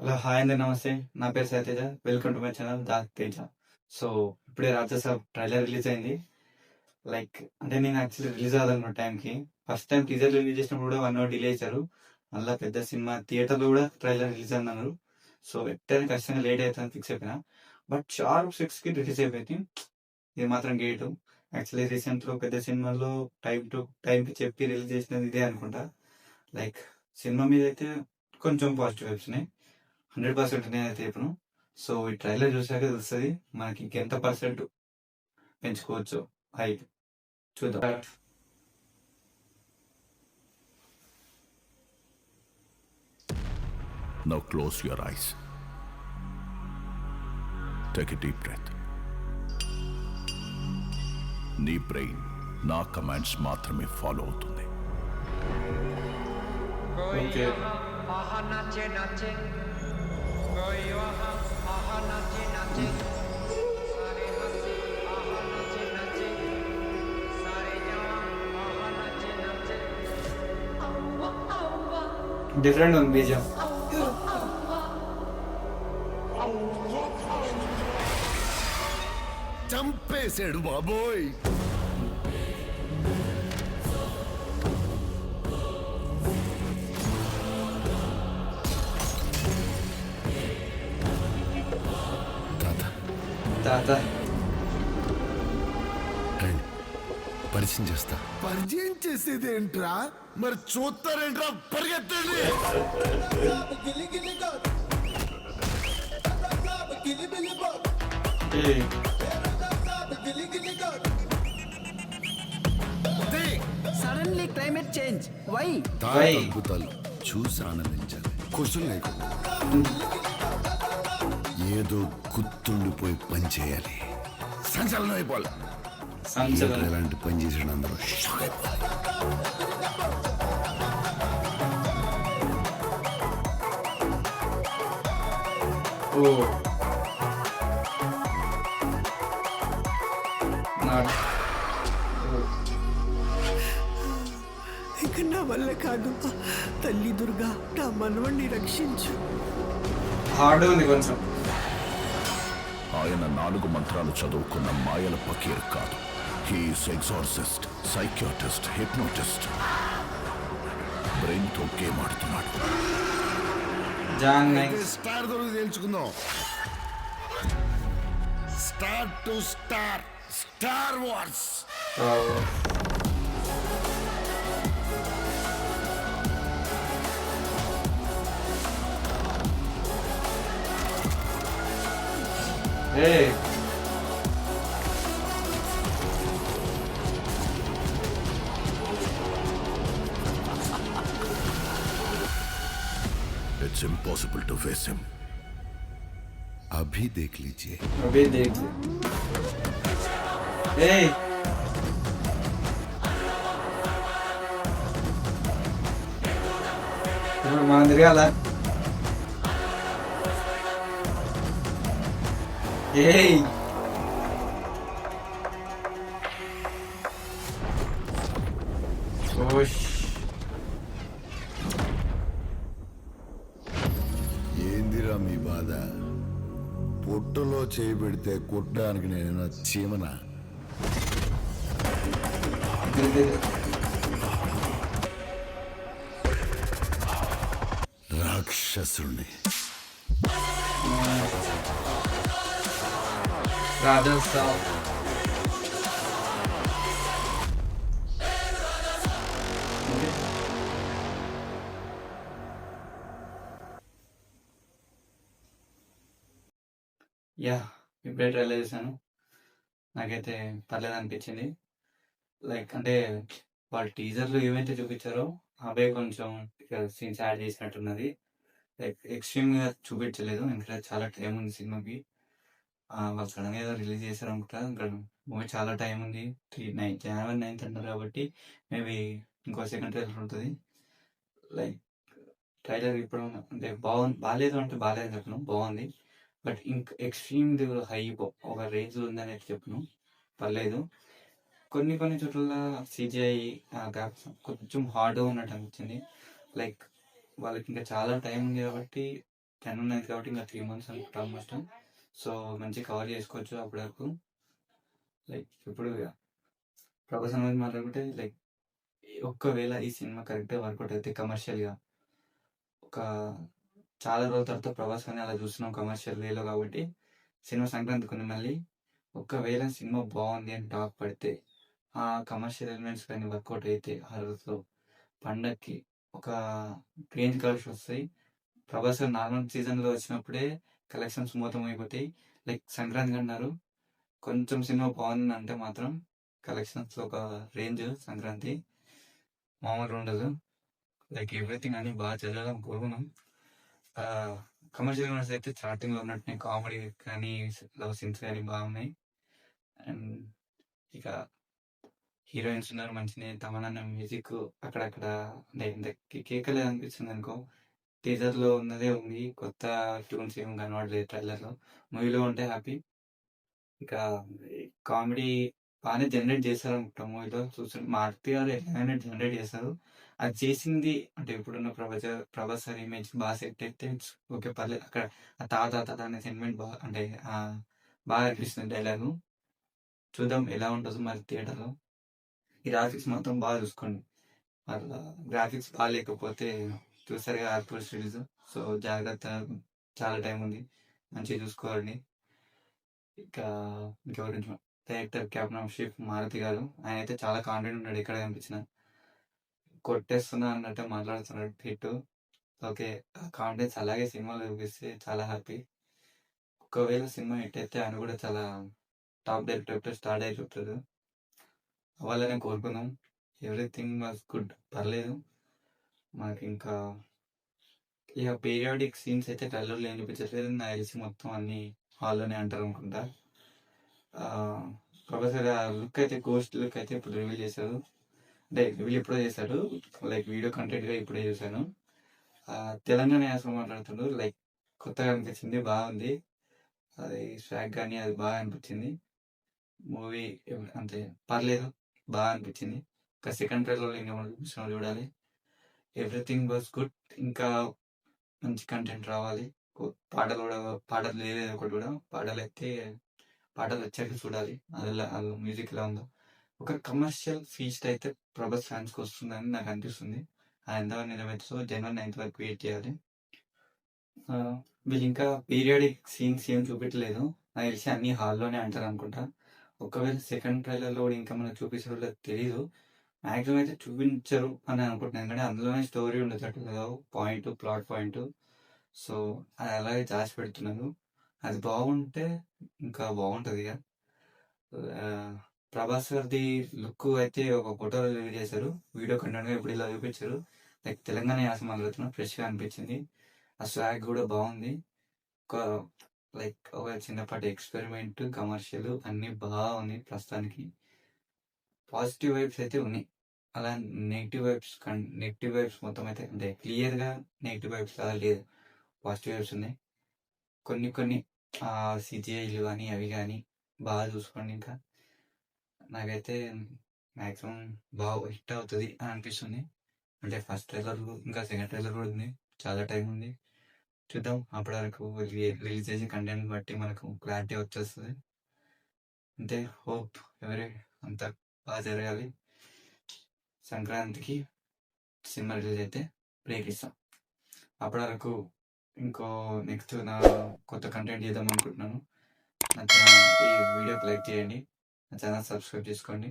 Hello hi అండి నమస్తే. నా పేరు Sateja. Welcome to my channel the Teja. So ఇప్పుడే రాజసాబ్ ట్రైలర్ రిలీజ్ అయింది. అంటే నేను యాక్చువల్లీ రిలీజ్ అవ్వాలనుకున్న టైంకి ఫస్ట్ టైం టీజర్ రిలీజ్ చేసినప్పుడు కూడా 1 అవర్ డిలే చేశారు. మళ్ళీ పెద్ద సినిమా థియేటర్లో కూడా ట్రైలర్ రిలీజ్ అన్నారు. సో ఎట్టైనా ఖచ్చితంగా లేట్ అవుతుందని ఫిక్స్ అయిపోయినా. బట్ షార్ప్ 6కి రిలీజ్ అయిపోయింది. ఇది మాత్రం గేటు. యాక్చువల్లీ రీసెంట్లో పెద్ద సినిమాల్లో టైంకి చెప్పి రిలీజ్ చేసినది ఇదే అనుకుంటా. లైక్ సినిమా మీద అయితే కొంచెం పాజిటివ్ వైబ్స్ ఉన్నాయి. 100% నేనైతే చెప్పను. సో ఈ ట్రైలర్ చూసాక తెలుస్తుంది మనకి ఇంకెంత పర్సెంట్ పెంచుకోవచ్చు హైప్. చూద్దాం. Now close your eyes. Take a deep breath. నీ బ్రెయిన్ నా కమాండ్స్ మాత్రమే ఫాలో అవుతుంది. ఓకే. డిఫరెంట్ ఉంది బీజం. చంపేశాడు బాబోయ్. తాత పరిచయం చేస్తా. పరిచయం చేసేది ఏంట్రా? మరి చూస్తారేంట్రా? పరిగెత్తండి. సడన్లీ క్లైమేట్ చేంజ్ వై అద్భుతాలు చూసి ఆనందించాలి. క్వశ్చన్ లేకుండా ఏదో గుర్తుండిపోయి పని చేయాలి. సంచలనం అయిపోవాలి. ఎలాంటి పని చేసాడు అందరూ షాక్ అయిపోవాలి. ఇక నా వల్ల కాదు. తల్లి దుర్గా నా మనవణ్ణి రక్షించు. హార్డ్ ఉంది కొంచెం. ఆయన 4 మంత్రాలు చదువుకున్న మాయల పకీర్ కాదు. He's exorcist, psychiatrist, hypnotist. Brain తో గేమ్ ఆడుతున్నాడు. స్టార్ దొరికి తెలుసుకుందాం. Star to star, star wars. Hey. It's impossible to face him. अभी देख लीजिए. अभी देख लीजिए. Hey. మనం తిరగాల. Hey. Osh. ఏందిరా మీ బాధ? పొట్టులో చేయి పెడితే కుట్టడానికి నేను చీమనా? రాక్షసుని. రాజస్థాన్. ఇప్పుడే ట్రైలర్ చేశాను. నాకైతే పర్లేదు అనిపించింది. అంటే వాళ్ళు టీజర్లు ఏవైతే చూపించారో అవే కొంచెం సీన్స్ యాడ్ చేసినట్టున్నది. ఎక్స్ట్రీమ్గా చూపించలేదు. ఎందుకంటే చాలా టైం ఉంది సినిమాకి. వాళ్ళు సడన్గా ఏదో రిలీజ్ చేశారు అనుకుంటా. ఇంకా మూవీ చాలా టైం ఉంది. January 9th అంటారు కాబట్టి మేబీ ఇంకో సెకండ్ ట్రైలర్ ఉంటుంది. ట్రైలర్ ఇప్పుడు అంటే బాగాలేదు అంటే బాగాలేదు చెప్పను, బాగుంది. బట్ ఇంకా ఎక్స్ట్రీమ్ హైప్ ఒక రేంజ్ ఉందని అయితే చెప్పను, పర్లేదు. కొన్ని చోట్ల CGI గ్రాఫిక్స్ కొంచెం హార్డ్గా ఉన్నట్టు అనిపించింది. వాళ్ళకి ఇంకా చాలా టైం ఉంది కాబట్టి 10 ఉన్నది కాబట్టి ఇంకా 3 months అనుకుంటా ఆల్మోస్ట్. సో మంచి కవర్ చేసుకోవచ్చు అప్పటి వరకు. లైక్ ఇప్పుడు ప్రభాస్ అనేది మాట్లాడుకుంటే లైక్ ఒక్కవేళ ఈ సినిమా కరెక్ట్గా వర్కౌట్ అయితే కమర్షియల్గా ఒక చాలా రోజుల తర్వాత ప్రభాస్ అని అలా చూస్తున్నాం కమర్షియల్ వేలో కాబట్టి సినిమా సంక్రాంతికి ఉంది మళ్ళీ. ఒకవేళ సినిమా బాగుంది అని టాక్ పడితే ఆ కమర్షియల్ ఎలిమెంట్స్ కానీ వర్కౌట్ అయితే ఆ రోజులో పండక్కి ఒక రేంజ్ కలెక్షన్ వస్తాయి. ప్రభాస్ నార్మల్ సీజన్లో వచ్చినప్పుడే కలెక్షన్స్ మొత్తం అయిపోతాయి. లైక్ సంక్రాంతికి అన్నారు కొంచెం సినిమా బాగుంది అంటే మాత్రం కలెక్షన్స్ ఒక రేంజ్ సంక్రాంతి మామూలుగా ఉండదు. లైక్ ఎవ్రీథింగ్ అని బాగా చదవడం కోరుకున్నాం. కమర్షియల్ ఎలిమెంట్స్ అయితే స్టార్టింగ్లో ఉన్నట్టునే కామెడీ కానీ లవ్ సీన్స్ కానీ బాగున్నాయి. అండ్ ఇక హీరోయిన్స్ ఉన్నారు మంచిగా. తమన్నా మ్యూజిక్ అక్కడక్కడ అంటే ఇంత కేకలేదు అనిపిస్తుంది అనుకో. టీజర్లో ఉన్నదే ఉంది, కొత్త ట్యూన్స్ ఏం కనబడలేదు ట్రైలర్లో. మూవీలో ఉంటే హ్యాపీ. ఇక కామెడీ బాగానే జనరేట్ చేస్తారు అనుకుంటా మూవీలో. చూస్తుంటే మారుతి గారు ఎలాగైనా జనరేట్ చేస్తారు. అది చేసింది అంటే ఇప్పుడున్న ప్రభాస్ సార్ ఇమేజ్ బాగా సెట్ అయితే ఓకే పర్లేదు. అక్కడ ఆ తాత అనే సెంటిమెంట్ బాగా అంటే బాగా అనిపిస్తుంది డైలాగు. చూద్దాం ఎలా ఉంటుందో మరి థియేటర్లో. ఈ గ్రాఫిక్స్ మాత్రం బాగా చూసుకోండి. అట్లా గ్రాఫిక్స్ బాగాలేకపోతే చూస్తారు కదా ఆర్టిఫిషియల్ రిలీజ్. సో జాగ్రత్త, చాలా టైం ఉంది, మంచిగా చూసుకోవాలండి. ఇక ఇంకెవరి director captain of ship Maruthi garu, ఆయన అయితే చాలా కాన్ఫిడెంట్ ఉన్నాడు. ఎక్కడ కనిపించిన కొట్టేస్తున్నా అన్నట్టు మాట్లాడుతున్నాడు హిట్. ఓకే, కాన్ఫిడెన్స్ అలాగే సినిమాలో చూపిస్తే చాలా హ్యాపీ. ఒకవేళ సినిమా హిట్ అయితే ఆయన కూడా చాలా టాప్ డైరెక్టర్ స్టార్ డైరెక్టర్ అవ్వాలని కోరుకుందాం. ఎవ్రీథింగ్ వాజ్ గుడ్, పర్లేదు. మనకి ఇంకా ఇక పీరియాడిక్ సీన్స్ అయితే ట్రైలర్లో ఏం చూపించట్లేదు. నాకు తెలిసి మొత్తం అన్ని హాల్లోనే అంటారు అనుకుంటా. ప్రొఫెసర్ లుక్ అయితే గోస్ట్ లుక్ అయితే ఇప్పుడు రివీల్ చేశారు. అంటే రివీల్ ఎప్పుడో చేశాడు, లైక్ వీడియో కంటెంట్గా ఇప్పుడే చూశాను. తెలంగాణ యాస మాట్లాడుతాడు. లైక్ కొత్తగా అనిపించింది, బాగుంది. అది స్వాగ్ కానీ అది బాగా అనిపించింది. మూవీ అంతే పర్లేదు, బాగా అనిపించింది. ఇంకా సెకండ్ ట్రైలర్లో ఇంకేమైనా చూపిస్తున్నా చూడాలి. Everything was good. ఇంకా మంచి కంటెంట్ రావాలి. పాటలు కూడా, పాటలు లేదు ఒకటి కూడా, పాటలు వచ్చాక చూడాలి అది మ్యూజిక్ ఎలా ఉందో. ఒక కమర్షియల్ ఫీస్ట్ అయితే ప్రభాస్ ఫ్యాన్స్కి వస్తుందని నాకు అనిపిస్తుంది. అది ఎంతవరకు నిజమైతే జనవరి 9th వరకు వెయిట్ చేయాలి. వీళ్ళు ఇంకా పీరియాడిక్ సీన్స్ ఏం చూపించలేదు. నాకు తెలిసి అన్ని హాల్లోనే అంటారు అనుకుంటా. ఒకవేళ సెకండ్ ట్రైలర్లో కూడా ఇంకా మనకు చూపిస్తారో తెలీదు. మ్యాక్సిమం అయితే చూపించరు అని అనుకుంటున్నాను. ఎందుకంటే అందులోనే స్టోరీ ఉండేటట్టు కదా, ప్లాట్ పాయింట్. సో అది అలాగే దాచి పెడుతున్నారు. అది బాగుంటే ఇంకా బాగుంటుంది. ఇక ప్రభాస్ గారిది లుక్ అయితే ఒక ఫోటోలో రిలీజ్ చేశారు, వీడియో కంటెంట్గా ఇప్పుడు ఇలా చూపించారు. లైక్ తెలంగాణ యాస మాట్లాడుతున్నా, ఫ్రెష్గా అనిపించింది. ఆ స్వాగ్ కూడా బాగుంది. ఒక చిన్నపాటి ఎక్స్పెరిమెంట్, కమర్షియల్ అన్నీ బాగుంది. ప్రస్తుతానికి పాజిటివ్ వైబ్స్ అయితే ఉన్నాయి. అలా నెగిటివ్ వైబ్స్ మొత్తం అయితే అంటే క్లియర్గా నెగిటివ్ వైబ్స్ అలా లేదు, పాజిటివ్ వైబ్స్ ఉన్నాయి. కొన్ని సిజిఐలు కానీ అవి కానీ బాగా చూసుకోండి. ఇంకా నాకైతే మ్యాక్సిమం బాగా హిట్ అవుతుంది అని అనిపిస్తుంది. అంటే ఫస్ట్ ట్రైలర్ ఇంకా సెకండ్ ట్రైలర్ కూడా ఉంది, చాలా టైం ఉంది. చూద్దాం, అప్పటి వరకు రిలీజ్ చేసే కంటెంట్ బట్టి మనకు క్లారిటీ వచ్చేస్తుంది. అంతే, హోప్ అంతా బాగా జరగాలి. సంక్రాంతికి సినిమా రిలీజ్ అయితే బ్రేక్ ఇస్తాం. అప్పటి వరకు నెక్స్ట్ నా కొత్త కంటెంట్ చేద్దాం అనుకుంటున్నాను. నచ్చిన ఈ వీడియోకి లైక్ చేయండి, నా ఛానల్ సబ్స్క్రైబ్ చేసుకోండి.